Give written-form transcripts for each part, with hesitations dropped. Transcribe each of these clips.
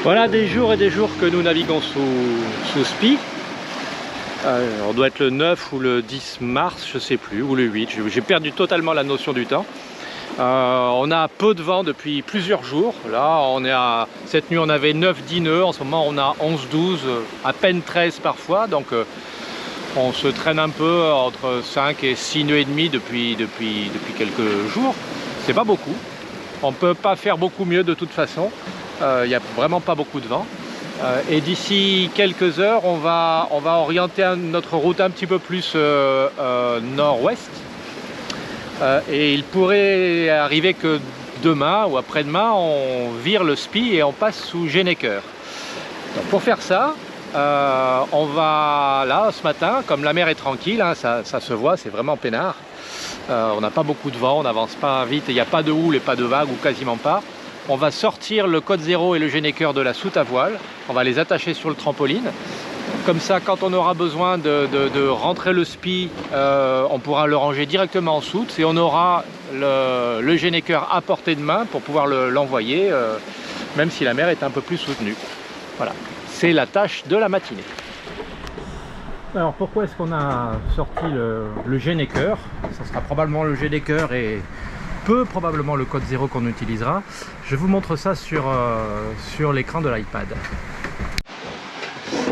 Voilà des jours et des jours que nous naviguons sous SPI. On doit être le 9 ou le 10 mars, je sais plus, ou le 8. J'ai perdu totalement la notion du temps. On a peu de vent depuis plusieurs jours. Là, cette nuit, on avait 9-10 nœuds. En ce moment, on a 11-12, à peine 13 parfois. Donc, on se traîne un peu entre 5 et 6 nœuds et demi depuis quelques jours. C'est pas beaucoup. On peut pas faire beaucoup mieux de toute façon. Il n'y a vraiment pas beaucoup de vent. Et d'ici quelques heures, on va orienter notre route un petit peu plus nord-ouest. Et il pourrait arriver que demain ou après-demain, on vire le SPI et on passe sous Genneker. Donc pour faire ça, on va là ce matin, comme la mer est tranquille, hein, ça se voit, c'est vraiment peinard. On n'a pas beaucoup de vent, on n'avance pas vite, il n'y a pas de houle et pas de vagues ou quasiment pas. On va sortir le code 0 et le Genneker de la soute à voile. On va les attacher sur le trampoline. Comme ça, quand on aura besoin de rentrer le SPI, on pourra le ranger directement en soute et on aura le Genneker à portée de main pour pouvoir l'envoyer, même si la mer est un peu plus soutenue. Voilà, c'est la tâche de la matinée. Alors pourquoi est-ce qu'on a sorti le Genneker? Ça sera probablement le Genneker et probablement le code 0 qu'on utilisera. Je vous montre ça sur l'écran de l'iPad.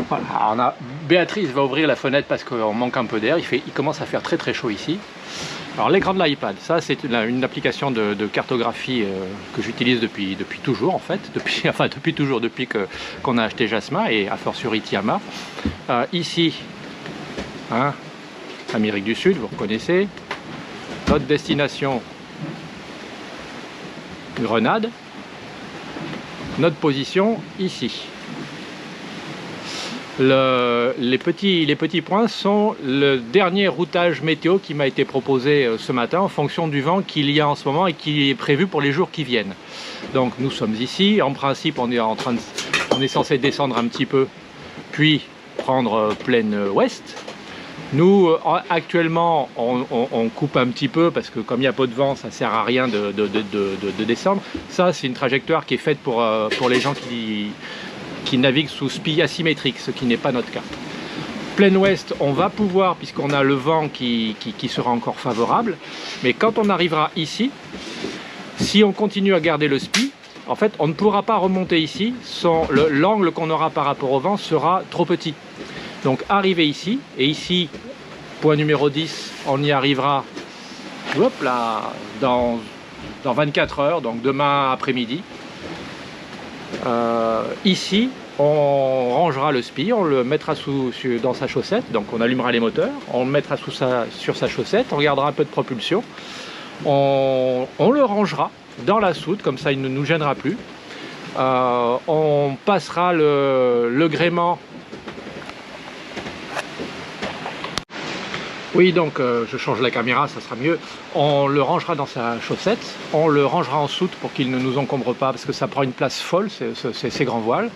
Voilà, Béatrice va ouvrir la fenêtre parce qu'on manque un peu d'air. Il commence à faire très très chaud ici. Alors l'écran de l'iPad, ça c'est une application de cartographie que j'utilise depuis toujours en fait, depuis toujours, depuis qu'on a acheté Jasmin et a fortiori Tiama. Ici, hein, Amérique du Sud, vous reconnaissez. Notre destination, Grenade. Notre position ici. Les petits points sont le dernier routage météo qui m'a été proposé ce matin en fonction du vent qu'il y a en ce moment et qui est prévu pour les jours qui viennent. Donc nous sommes ici, en principe on est censé descendre un petit peu puis prendre pleine ouest. Nous actuellement on coupe un petit peu parce que comme il y a peu de vent, ça sert à rien de descendre. Ça c'est une trajectoire qui est faite pour les gens qui naviguent sous SPI asymétrique, ce qui n'est pas notre cas. Pleine ouest, on va pouvoir, puisqu'on a le vent qui sera encore favorable, mais quand on arrivera ici, si on continue à garder le SPI, en fait on ne pourra pas remonter ici, l'angle qu'on aura par rapport au vent sera trop petit. Donc arriver ici, et ici, point numéro 10, on y arrivera hop là, dans 24 heures, donc demain après-midi. Ici, on rangera le SPI, on le mettra dans sa chaussette, donc on allumera les moteurs, on le mettra sur sa chaussette, on regardera un peu de propulsion, on le rangera dans la soute, comme ça il ne nous gênera plus. On passera le gréement. Oui, donc je change la caméra, ça sera mieux. On le rangera dans sa chaussette, on le rangera en soute pour qu'il ne nous encombre pas, parce que ça prend une place folle, ces grands voiles.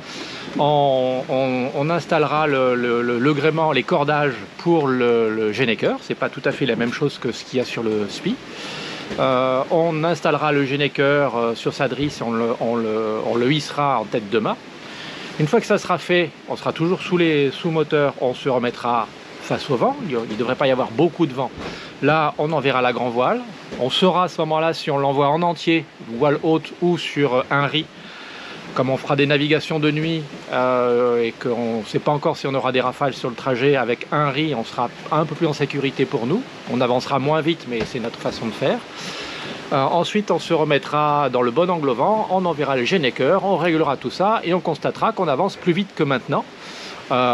On installera le gréement, les cordages pour le Genneker, c'est pas tout à fait la même chose que ce qu'il y a sur le SPI. On installera le Genneker sur sa drisse et on le hissera en tête de mât. Une fois que ça sera fait, on sera toujours sous moteur, on se remettra face au vent, il ne devrait pas y avoir beaucoup de vent. Là, on enverra la grand voile. On saura à ce moment-là si on l'envoie en entier, voile haute ou sur un riz. Comme on fera des navigations de nuit et qu'on ne sait pas encore si on aura des rafales sur le trajet, avec un riz, on sera un peu plus en sécurité pour nous. On avancera moins vite, mais c'est notre façon de faire. Ensuite, on se remettra dans le bon angle au vent, on enverra le Genneker, on réglera tout ça et on constatera qu'on avance plus vite que maintenant.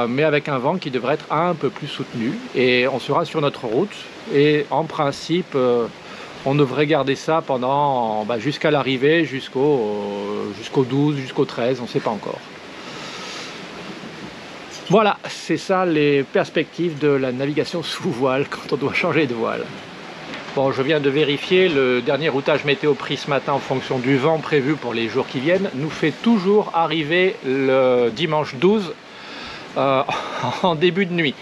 Mais avec un vent qui devrait être un peu plus soutenu et on sera sur notre route et en principe on devrait garder ça pendant jusqu'à l'arrivée, jusqu'au 12, jusqu'au 13, on ne sait pas encore. Voilà, c'est ça les perspectives de la navigation sous voile quand on doit changer de voile. Bon, je viens de vérifier, le dernier routage météo pris ce matin en fonction du vent prévu pour les jours qui viennent nous fait toujours arriver le dimanche 12 en début de nuit.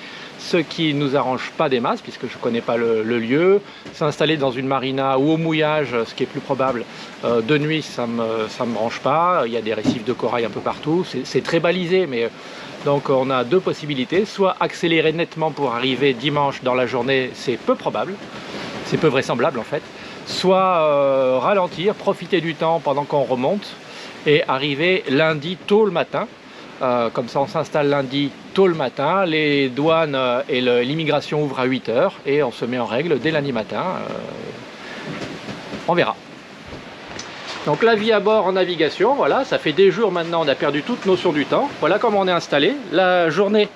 ce qui ne nous arrange pas des masses, puisque je ne connais pas le lieu. S'installer dans une marina ou au mouillage, ce qui est plus probable, de nuit, ça me branche pas. Il y a des récifs de corail un peu partout, c'est très balisé, mais donc on a deux possibilités. Soit accélérer nettement pour arriver dimanche dans la journée, c'est peu probable, c'est peu vraisemblable en fait. Soit ralentir, profiter du temps pendant qu'on remonte et arriver lundi tôt le matin. Comme ça on s'installe lundi tôt le matin, les douanes et l'immigration ouvrent à 8 h et on se met en règle dès lundi matin. On verra. Donc la vie à bord en navigation, voilà, ça fait des jours maintenant, on a perdu toute notion du temps. Voilà comment on est installé. La journée,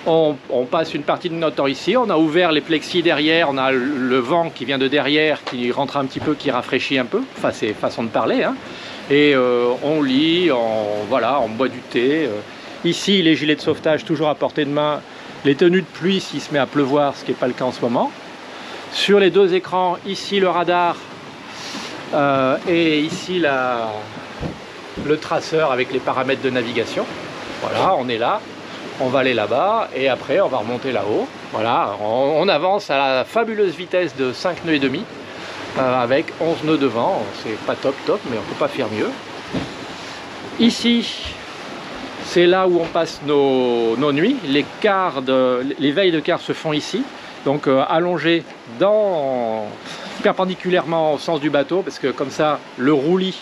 on passe une partie de notre temps ici, on a ouvert les plexis derrière, on a le vent qui vient de derrière, qui rentre un petit peu, qui rafraîchit un peu, enfin c'est façon de parler, hein. Et on lit, voilà, on boit du thé. Ici, les gilets de sauvetage toujours à portée de main, les tenues de pluie s'il se met à pleuvoir, ce qui n'est pas le cas en ce moment. Sur les deux écrans, ici le radar et ici le traceur avec les paramètres de navigation. Voilà, on est là, on va aller là-bas et après on va remonter là-haut. Voilà, on avance à la fabuleuse vitesse de 5 nœuds et demi. Avec 11 nœuds de vent, c'est pas top, mais on peut pas faire mieux. Ici, c'est là où on passe nos nuits. Les veilles de quart se font ici, donc allongés perpendiculairement au sens du bateau, parce que comme ça, le roulis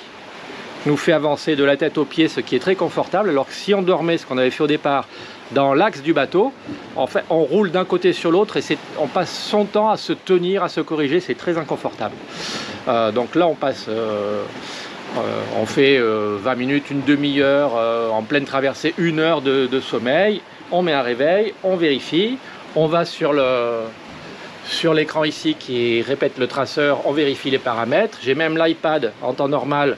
nous fait avancer de la tête aux pieds, ce qui est très confortable, alors que si on dormait, ce qu'on avait fait au départ, dans l'axe du bateau, en fait, on roule d'un côté sur l'autre et on passe son temps à se tenir, à se corriger, c'est très inconfortable. Donc là, on fait 20 minutes, une demi-heure, en pleine traversée, 1 heure de sommeil, on met un réveil, on vérifie, on va sur l'écran ici qui répète le traceur, on vérifie les paramètres, j'ai même l'iPad en temps normal.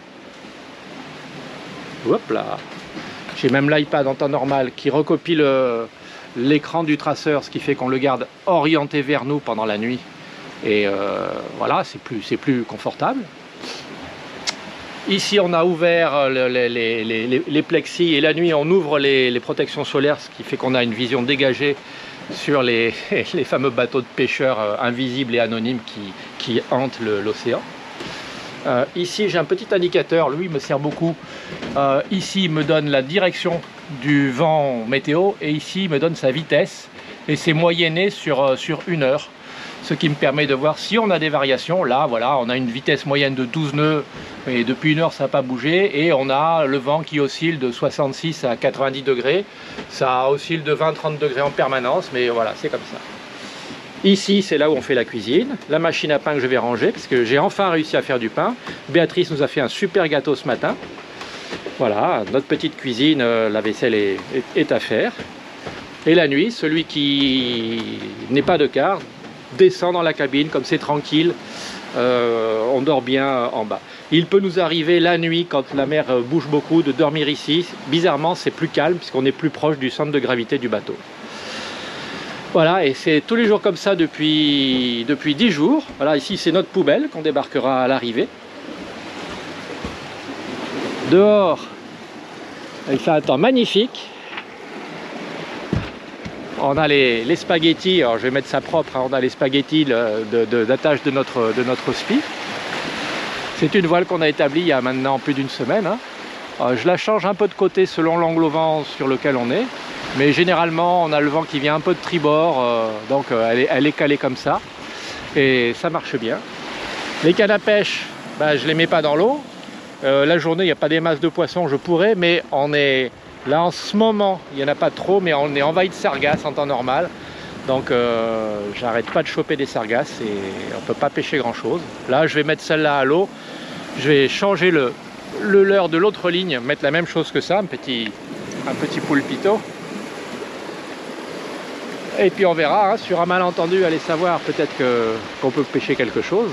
Hop là. J'ai même l'iPad en temps normal qui recopie l'écran du traceur, ce qui fait qu'on le garde orienté vers nous pendant la nuit. Et voilà, c'est plus confortable. Ici, on a ouvert les plexis et la nuit, on ouvre les protections solaires, ce qui fait qu'on a une vision dégagée sur les fameux bateaux de pêcheurs invisibles et anonymes qui hantent l'océan. Ici j'ai un petit indicateur, lui il me sert beaucoup. Ici il me donne la direction du vent météo et ici il me donne sa vitesse et c'est moyenné sur 1 heure, ce qui me permet de voir si on a des variations. Là voilà, on a une vitesse moyenne de 12 nœuds et depuis 1 heure ça n'a pas bougé et on a le vent qui oscille de 66 à 90 degrés, ça oscille de 20-30 degrés en permanence, mais voilà, c'est comme ça. Ici, c'est là où on fait la cuisine, la machine à pain que je vais ranger, parce que j'ai enfin réussi à faire du pain. Béatrice nous a fait un super gâteau ce matin. Voilà, notre petite cuisine, la vaisselle est à faire. Et la nuit, celui qui n'est pas de quart descend dans la cabine, comme c'est tranquille, on dort bien en bas. Il peut nous arriver la nuit, quand la mer bouge beaucoup, de dormir ici. Bizarrement, c'est plus calme, puisqu'on est plus proche du centre de gravité du bateau. Voilà, et c'est tous les jours comme ça depuis 10 jours. Voilà, ici c'est notre poubelle qu'on débarquera à l'arrivée. Dehors, il fait un temps magnifique. On a les spaghettis, alors je vais mettre ça propre, hein, on a les spaghettis d'attache de notre SPI. C'est une voile qu'on a établie il y a maintenant plus d'1 semaine. Hein. Je la change un peu de côté selon l'angle au vent sur lequel on est. Mais généralement, on a le vent qui vient un peu de tribord, donc elle est calée comme ça. Et ça marche bien. Les cannes à pêche, je ne les mets pas dans l'eau. La journée, il n'y a pas des masses de poissons, je pourrais, mais on est là en ce moment, il n'y en a pas trop, mais on est envahi de sargasses en temps normal. Donc j'arrête pas de choper des sargasses et on ne peut pas pêcher grand chose. Là, je vais mettre celle-là à l'eau. Je vais changer le leurre de l'autre ligne, mettre la même chose que ça, un petit pulpito. Et puis on verra, hein, sur un malentendu, allez savoir, peut-être qu'on peut pêcher quelque chose.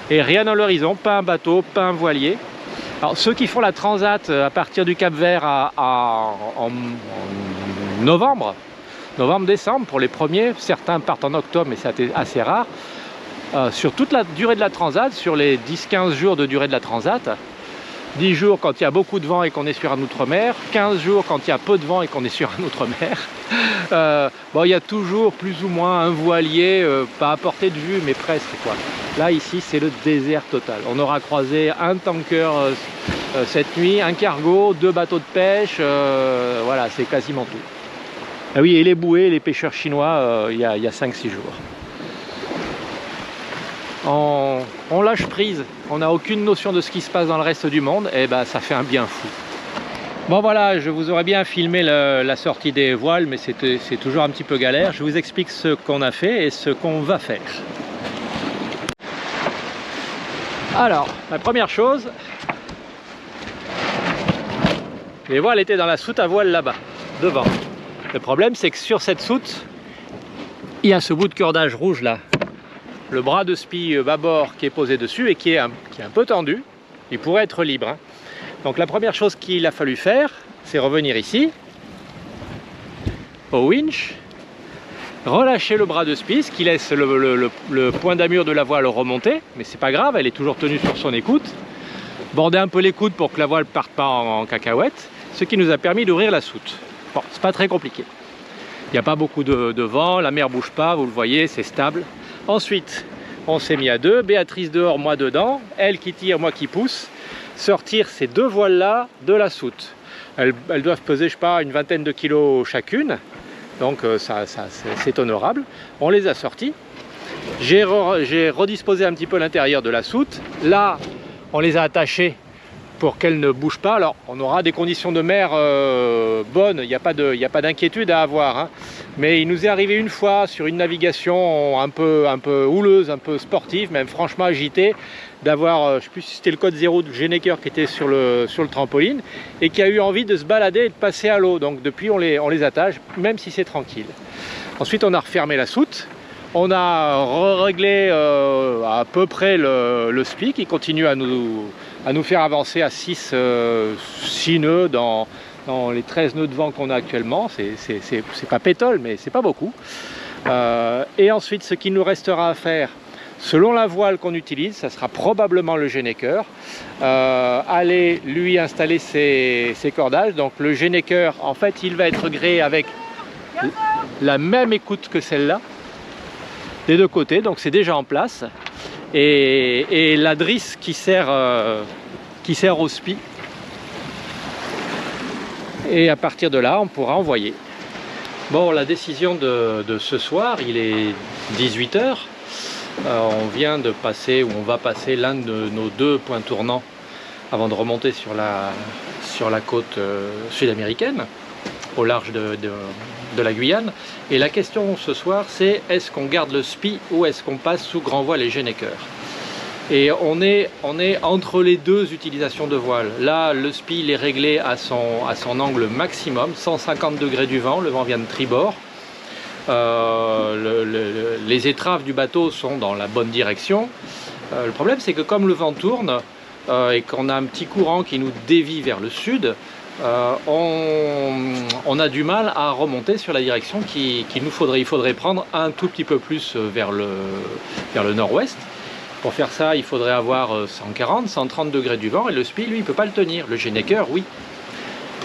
Et rien dans l'horizon, pas un bateau, pas un voilier. Alors ceux qui font la transat à partir du Cap-Vert en novembre-décembre pour les premiers, certains partent en octobre, mais c'est assez rare. Sur toute la durée de la transat, sur les 10-15 jours de durée de la transat, 10 jours quand il y a beaucoup de vent et qu'on est sur un outre-mer, 15 jours quand il y a peu de vent et qu'on est sur un outre-mer. Bon, il y a toujours plus ou moins un voilier, pas à portée de vue, mais presque quoi. Là, ici, c'est le désert total. On aura croisé un tanker cette nuit, un cargo, 2 bateaux de pêche, voilà, c'est quasiment tout. Ah oui, et les bouées, les pêcheurs chinois, il y a 5-6 jours. On lâche prise, on n'a aucune notion de ce qui se passe dans le reste du monde, et ben ça fait un bien fou. Bon voilà, je vous aurais bien filmé la sortie des voiles, mais c'est toujours un petit peu galère. Je vous explique ce qu'on a fait et ce qu'on va faire. Alors, la première chose, les voiles étaient dans la soute à voile là-bas, devant. Le problème, c'est que sur cette soute, il y a ce bout de cordage rouge là. Le bras de spi bâbord qui est posé dessus et qui est un peu tendu. Il pourrait être libre. Hein. Donc la première chose qu'il a fallu faire, c'est revenir ici, au winch, relâcher le bras de spi, ce qui laisse le point d'amure de la voile remonter, mais c'est pas grave, elle est toujours tenue sur son écoute. Border un peu les coudes pour que la voile parte pas en cacahuète, ce qui nous a permis d'ouvrir la soute. Bon, c'est pas très compliqué. Il n'y a pas beaucoup de vent, la mer bouge pas, vous le voyez, c'est stable. Ensuite, on s'est mis à deux, Béatrice dehors, moi dedans, elle qui tire, moi qui pousse, sortir ces deux voiles-là de la soute. Elles doivent peser, je sais pas, une vingtaine de kilos chacune, donc c'est honorable. On les a sorties. J'ai redisposé un petit peu l'intérieur de la soute. Là, on les a attachées pour qu'elles ne bougent pas. Alors, on aura des conditions de mer bonnes, il n'y a pas d'inquiétude à avoir. Hein. Mais il nous est arrivé une fois sur une navigation un peu houleuse, un peu sportive, même franchement agitée, d'avoir, je ne sais plus si c'était le code 0 de Geneker qui était sur le trampoline, et qui a eu envie de se balader et de passer à l'eau. Donc depuis, on les attache, même si c'est tranquille. Ensuite, on a refermé la soute. On a réglé à peu près le spi qui continue à nous faire avancer à 6 nœuds dans les 13 nœuds de vent qu'on a actuellement. C'est pas pétole, mais c'est pas beaucoup. Et ensuite, ce qu'il nous restera à faire, selon la voile qu'on utilise, ça sera probablement le Geneker. Aller lui installer ses cordages. Donc le Geneker, en fait, il va être gréé avec la même écoute que celle-là, des deux côtés, donc c'est déjà en place. Et la drisse qui sert au spi. Et à partir de là, on pourra envoyer. Bon, la décision de ce soir, il est 18 h. On vient de passer, ou on va passer l'un de nos deux points tournants avant de remonter sur la côte sud-américaine, au large de la Guyane. Et la question ce soir, c'est est-ce qu'on garde le spi ou est-ce qu'on passe sous grand voile et Geneker? Et on est entre les deux utilisations de voile. Là, le spi il est réglé à son angle maximum, 150 degrés du vent, le vent vient de tribord. Les étraves du bateau sont dans la bonne direction. Le problème, c'est que comme le vent tourne et qu'on a un petit courant qui nous dévie vers le sud, on a du mal à remonter sur la direction qu'il nous faudrait. Il faudrait prendre un tout petit peu plus vers le nord-ouest. Pour faire ça, il faudrait avoir 140, 130 degrés du vent et le spi, lui, il ne peut pas le tenir. Le Geneker, oui.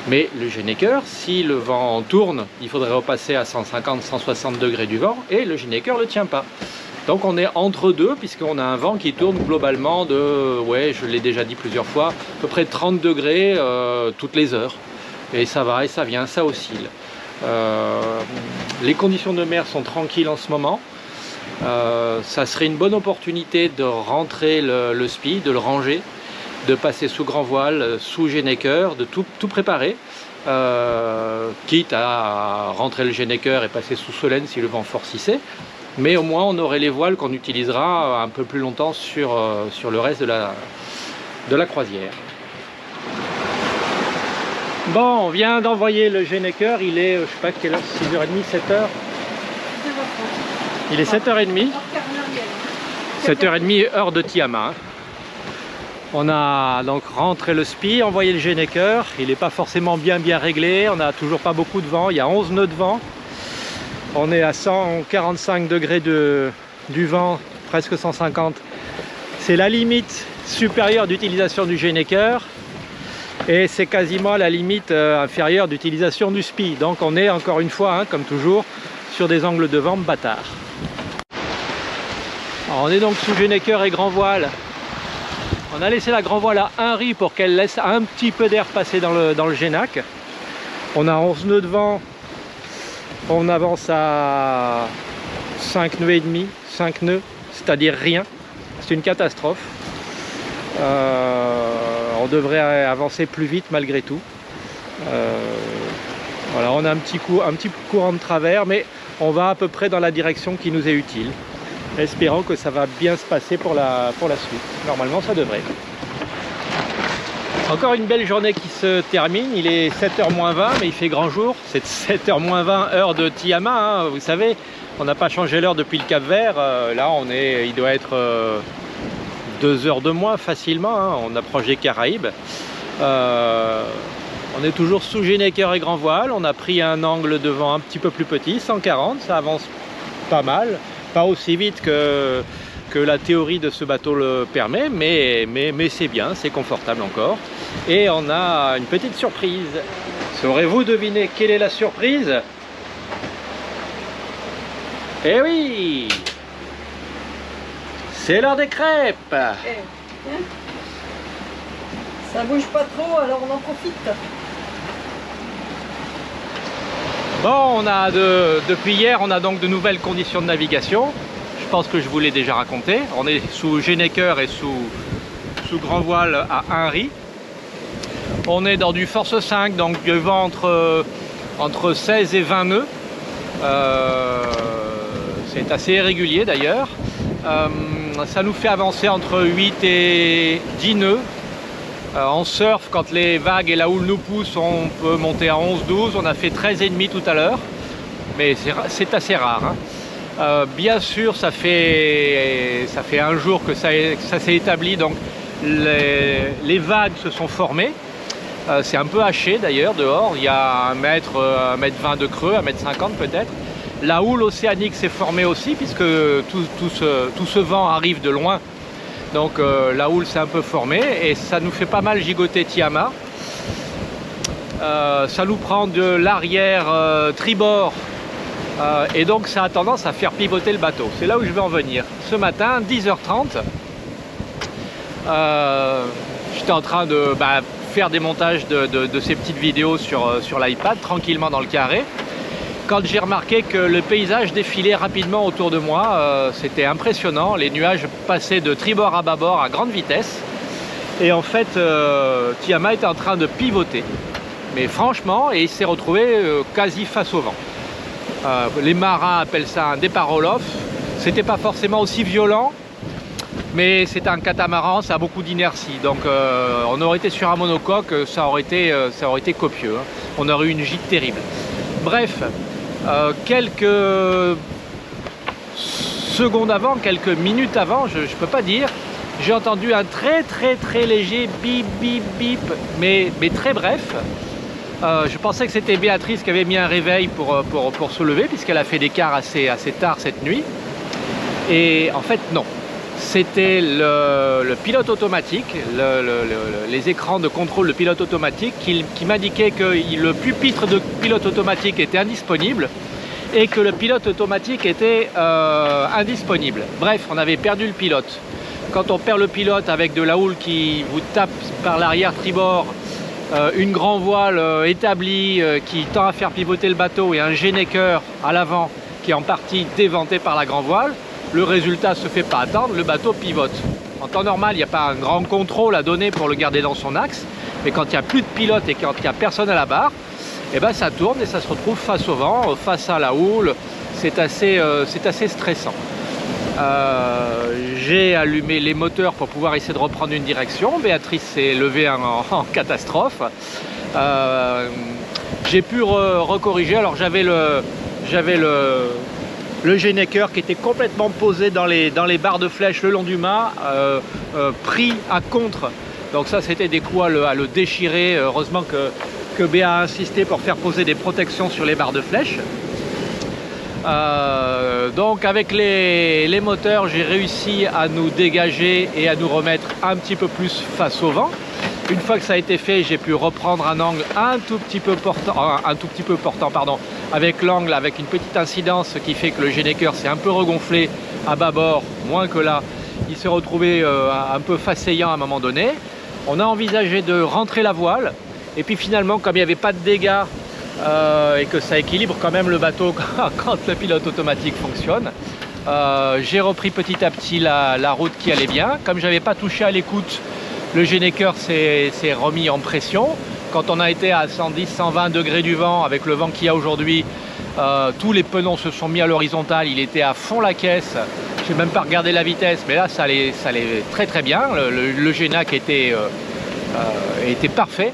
Mais le Geneker, si le vent tourne, il faudrait repasser à 150, 160 degrés du vent et le Geneker ne le tient pas. Donc on est entre deux puisqu'on a un vent qui tourne globalement de, ouais, je l'ai déjà dit plusieurs fois, à peu près 30 degrés toutes les heures. Et ça va et ça vient, ça oscille. Les conditions de mer sont tranquilles en ce moment. Ça serait une bonne opportunité de rentrer le spi, de le ranger, de passer sous grand voile, sous Geneker, de tout préparer, quitte à rentrer le Geneker et passer sous Solène si le vent forcissait. Mais au moins on aurait les voiles qu'on utilisera un peu plus longtemps sur le reste de la croisière. Bon, on vient d'envoyer le Geneker, il est, je sais pas quelle heure, 6h30, 7h. Il est 7h30. 7h30 heure de Tiama. On a donc rentré le spi, envoyé le Geneker. Il n'est pas forcément bien réglé, on n'a toujours pas beaucoup de vent, il y a 11 nœuds de vent. On est à 145 degrés du vent, presque 150. C'est la limite supérieure d'utilisation du Geneker. et c'est quasiment à la limite inférieure d'utilisation du SPI. Donc on est encore une fois, hein, comme toujours, sur des angles de vente bâtards. Alors, on est donc sous Genneker et grand voile. On a laissé la grand voile à 1 ri pour qu'elle laisse un petit peu d'air passer dans le Genac. On a 11 nœuds de vent. On avance à 5 nœuds et demi, 5 nœuds, c'est-à-dire rien. C'est une catastrophe. On devrait avancer plus vite malgré tout. Voilà, on a un petit courant de travers, mais on va à peu près dans la direction qui nous est utile. Espérons que ça va bien se passer pour la suite. Normalement, ça devrait. Encore une belle journée qui se termine. Il est 7h moins 20, mais il fait grand jour. C'est 7h moins 20 heure de Tiama, hein, vous savez. On n'a pas changé l'heure depuis le Cap-Vert. Là, il doit être 2 heures de moins facilement. Hein. On approche des Caraïbes. On est toujours sous Genneker et grand voile. On a pris un angle de vent un petit peu plus petit, 140. Ça avance pas mal. Pas aussi vite que la théorie de ce bateau le permet, mais c'est bien, c'est confortable encore. Et on a une petite surprise. Saurez-vous deviner quelle est la surprise? Eh oui! C'est l'heure des crêpes! Ça bouge pas trop, alors on en profite. Bon, depuis hier, on a donc de nouvelles conditions de navigation. Je pense que je vous l'ai déjà raconté. On est sous Genneker et sous grand voile à 1 ri. On est dans du force 5, donc du vent entre 16 et 20 nœuds. C'est assez irrégulier d'ailleurs. Ça nous fait avancer entre 8 et 10 nœuds. En surf, quand les vagues et la houle nous poussent, on peut monter à 11-12. On a fait 13,5 tout à l'heure, mais c'est assez rare. Hein. Bien sûr, ça fait un jour que ça s'est établi, donc les vagues se sont formées. C'est un peu haché d'ailleurs dehors. Il y a 1 mètre 20 de creux, 1 mètre 50 peut-être. La houle océanique s'est formée aussi, puisque tout ce vent arrive de loin. Donc la houle s'est un peu formée et ça nous fait pas mal gigoter Tiama. Ça nous prend de l'arrière tribord et donc ça a tendance à faire pivoter le bateau. C'est là où je vais en venir. Ce matin, 10h30, j'étais en train de faire des montages de ces petites vidéos sur l'iPad, tranquillement dans le carré. Quand j'ai remarqué que le paysage défilait rapidement autour de moi, c'était impressionnant. Les nuages passaient de tribord à bâbord à grande vitesse. Et en fait, Tiama était en train de pivoter. Mais franchement, et il s'est retrouvé quasi face au vent. Les marins appellent ça un départ Olof. C'était pas forcément aussi violent, mais c'est un catamaran, ça a beaucoup d'inertie. Donc on aurait été sur un monocoque, ça aurait été copieux. Hein. On aurait eu une gîte terrible. Bref. Quelques secondes avant, quelques minutes avant, je ne peux pas dire, j'ai entendu un très léger bip bip bip, mais très bref. Je pensais que c'était Béatrice qui avait mis un réveil pour se lever, puisqu'elle a fait des quarts assez tard cette nuit. Et en fait non, c'était le pilote automatique, les écrans de contrôle de pilote automatique qui m'indiquaient que le pupitre de pilote automatique était indisponible et que le pilote automatique était indisponible. Bref, on avait perdu le pilote. Quand on perd le pilote avec de la houle qui vous tape par l'arrière tribord, une grand voile établie qui tend à faire pivoter le bateau et un Genneker à l'avant qui est en partie déventé par la grand voile, le résultat se fait pas attendre, le bateau pivote. En temps normal, il n'y a pas un grand contrôle à donner pour le garder dans son axe, mais quand il n'y a plus de pilote et quand il n'y a personne à la barre, et ben ça tourne et ça se retrouve face au vent, face à la houle. C'est assez stressant. J'ai allumé les moteurs pour pouvoir essayer de reprendre une direction. Béatrice s'est levée en catastrophe. J'ai pu recorriger. Alors j'avais le Genneker qui était complètement posé dans les barres de flèche le long du mât, pris à contre. Donc ça, c'était des coups à le déchirer. Heureusement que Béa a insisté pour faire poser des protections sur les barres de flèche. Donc avec les moteurs, j'ai réussi à nous dégager et à nous remettre un petit peu plus face au vent. Une fois que ça a été fait, j'ai pu reprendre un angle un tout petit peu portant, pardon, avec l'angle, avec une petite incidence qui fait que le Gennaker s'est un peu regonflé à bâbord, moins que là. Il s'est retrouvé un peu faceillant à un moment donné. On a envisagé de rentrer la voile, et puis finalement, comme il n'y avait pas de dégâts et que ça équilibre quand même le bateau quand le pilote automatique fonctionne, j'ai repris petit à petit la route qui allait bien. Comme j'avais pas touché à l'écoute, le Gennaker s'est remis en pression. Quand on a été à 110-120 degrés du vent, avec le vent qu'il y a aujourd'hui, tous les penons se sont mis à l'horizontale, il était à fond la caisse. J'ai même pas regardé la vitesse, mais là ça allait très très bien. Le Genac était parfait.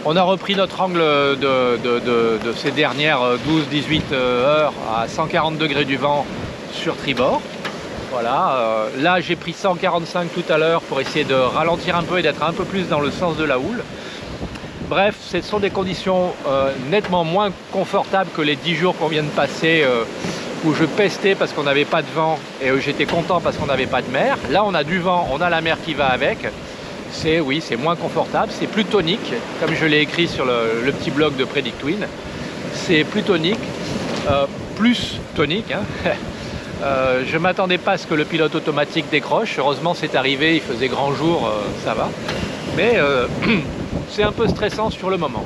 On a repris notre angle de ces dernières 12-18 heures à 140 degrés du vent sur tribord. Voilà, là j'ai pris 145 tout à l'heure pour essayer de ralentir un peu et d'être un peu plus dans le sens de la houle. Bref, ce sont des conditions nettement moins confortables que les 10 jours qu'on vient de passer où je pestais parce qu'on n'avait pas de vent et j'étais content parce qu'on n'avait pas de mer. Là on a du vent, on a la mer qui va avec. Oui, c'est moins confortable, c'est plus tonique, comme je l'ai écrit sur le petit blog de Predictwind. C'est plus tonique, plus tonique, hein. Je ne m'attendais pas à ce que le pilote automatique décroche. Heureusement c'est arrivé, il faisait grand jour, ça va. Mais c'est un peu stressant sur le moment.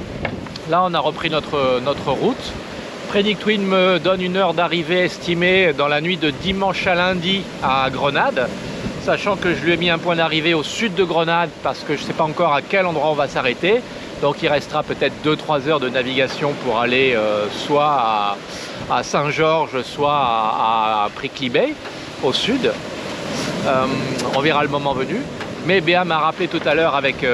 Là on a repris notre route. Predictwind me donne une heure d'arrivée estimée dans la nuit de dimanche à lundi à Grenade, sachant que je lui ai mis un point d'arrivée au sud de Grenade parce que je ne sais pas encore à quel endroit on va s'arrêter. Donc il restera peut-être 2-3 heures de navigation pour aller soit à Saint-Georges, soit à Prickly Bay, au sud. On verra le moment venu. Mais Béa m'a rappelé tout à l'heure avec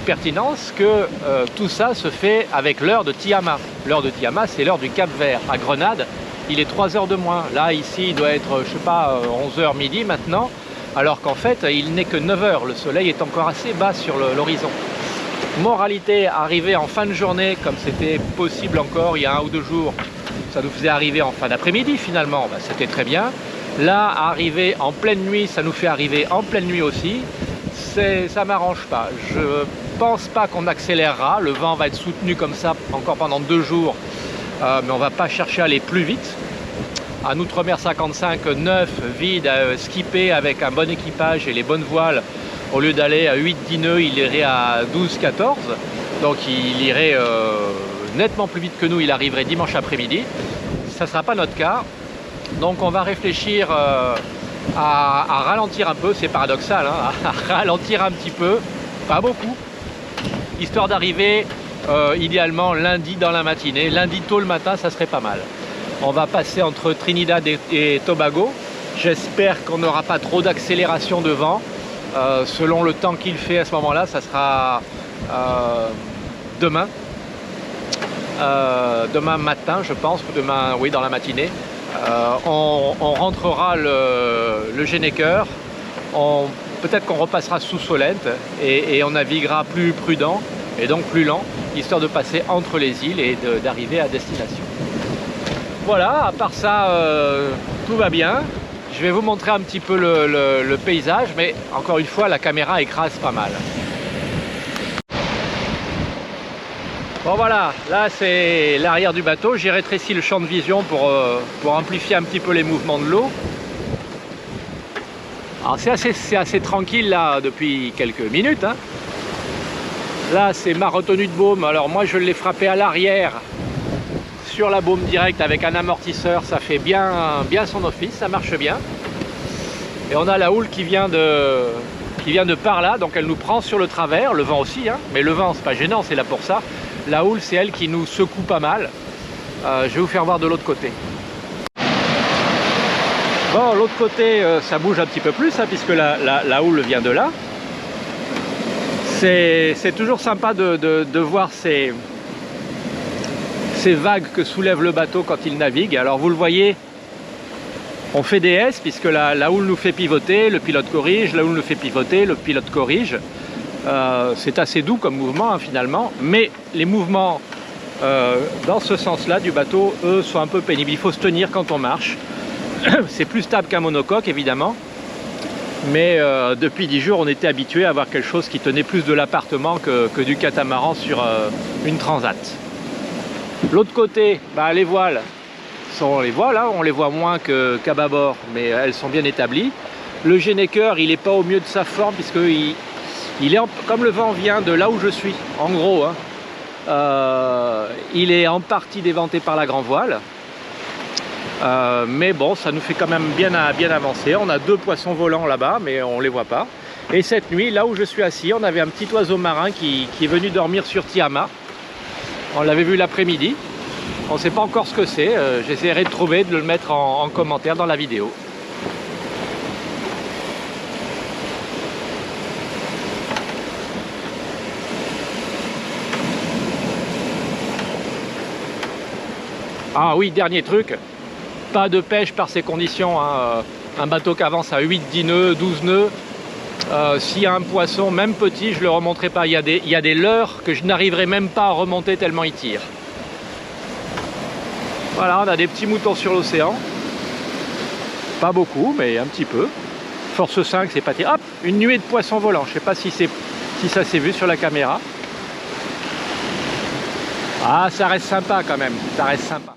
pertinence que tout ça se fait avec l'heure de Tiama. L'heure de Tiama, c'est l'heure du Cap-Vert. À Grenade, il est 3 heures de moins. Là, ici, il doit être, je sais pas, 11h midi maintenant, alors qu'en fait, il n'est que 9 heures. Le soleil est encore assez bas sur l'horizon. Moralité, arriver en fin de journée, comme c'était possible encore il y a 1 ou 2 jours, ça nous faisait arriver en fin d'après-midi finalement, ben, c'était très bien. Là, arriver en pleine nuit, ça nous fait arriver en pleine nuit aussi. Ça m'arrange pas. Je pense pas qu'on accélérera. Le vent va être soutenu comme ça encore pendant 2 jours, mais on va pas chercher à aller plus vite. Un Outremer 55 neuf, vide, skippé avec un bon équipage et les bonnes voiles, au lieu d'aller à 8-10 nœuds, il irait à 12-14. Donc il irait nettement plus vite que nous, il arriverait dimanche après-midi. Ça ne sera pas notre cas. Donc on va réfléchir à ralentir un peu, c'est paradoxal, hein, à ralentir un petit peu, pas beaucoup, histoire d'arriver idéalement lundi dans la matinée. Lundi tôt le matin, ça serait pas mal. On va passer entre Trinidad et Tobago. J'espère qu'on n'aura pas trop d'accélération de vent. Selon le temps qu'il fait à ce moment-là, ça sera demain. Demain matin, je pense, ou demain, oui, dans la matinée. On rentrera le Gennaker. Peut-être qu'on repassera sous Solent et on naviguera plus prudent et donc plus lent, histoire de passer entre les îles et d'arriver à destination. Voilà, à part ça, tout va bien. Je vais vous montrer un petit peu le paysage, mais encore une fois, la caméra écrase pas mal. Bon voilà, là c'est l'arrière du bateau. J'ai rétréci le champ de vision pour amplifier un petit peu les mouvements de l'eau. Alors c'est assez tranquille là depuis quelques minutes, hein. Là c'est ma retenue de baume. Alors moi je l'ai frappé à l'arrière sur la baume directe avec un amortisseur. Ça fait bien son office, ça marche bien. Et on a la houle qui vient de par là, donc elle nous prend sur le travers, le vent aussi, hein. Mais le vent c'est pas gênant, c'est là pour ça. La houle, c'est elle qui nous secoue pas mal. Je vais vous faire voir de l'autre côté. Bon, l'autre côté, ça bouge un petit peu plus, hein, puisque la houle vient de là. C'est toujours sympa de voir ces vagues que soulève le bateau quand il navigue. Alors vous le voyez, on fait des S, puisque la houle nous fait pivoter, le pilote corrige, la houle nous fait pivoter, le pilote corrige. C'est assez doux comme mouvement, hein, finalement, mais les mouvements dans ce sens-là du bateau, eux, sont un peu pénibles. Il faut se tenir quand on marche. C'est plus stable qu'un monocoque, évidemment, Mais depuis 10 jours, on était habitué à avoir quelque chose qui tenait plus de l'appartement que du catamaran sur une transat. L'autre côté, bah, les voiles sont les voiles, hein, on les voit moins qu'à bâbord, mais elles sont bien établies. Le Genneker, il n'est pas au mieux de sa forme, puisqu'il est comme le vent vient de là où je suis, en gros. Hein, il est en partie déventé par la grand voile. Mais bon, ça nous fait quand même bien avancer. On a 2 poissons volants là-bas, mais on ne les voit pas. Et cette nuit, là où je suis assis, on avait un petit oiseau marin qui est venu dormir sur Tiama. On l'avait vu l'après-midi. On ne sait pas encore ce que c'est. J'essaierai de trouver, de le mettre en commentaire dans la vidéo. Ah oui, dernier truc. Pas de pêche par ces conditions, hein. Un bateau qui avance à 8-10 nœuds, 12 nœuds, s'il y a un poisson, même petit, je ne le remonterai pas. Il y a des leurres que je n'arriverai même pas à remonter tellement il tire. Voilà, on a des petits moutons sur l'océan. Pas beaucoup, mais un petit peu. Force 5, c'est pas terrible. Hop, une nuée de poissons volants. Je ne sais pas si ça s'est vu sur la caméra. Ah, ça reste sympa quand même, ça reste sympa.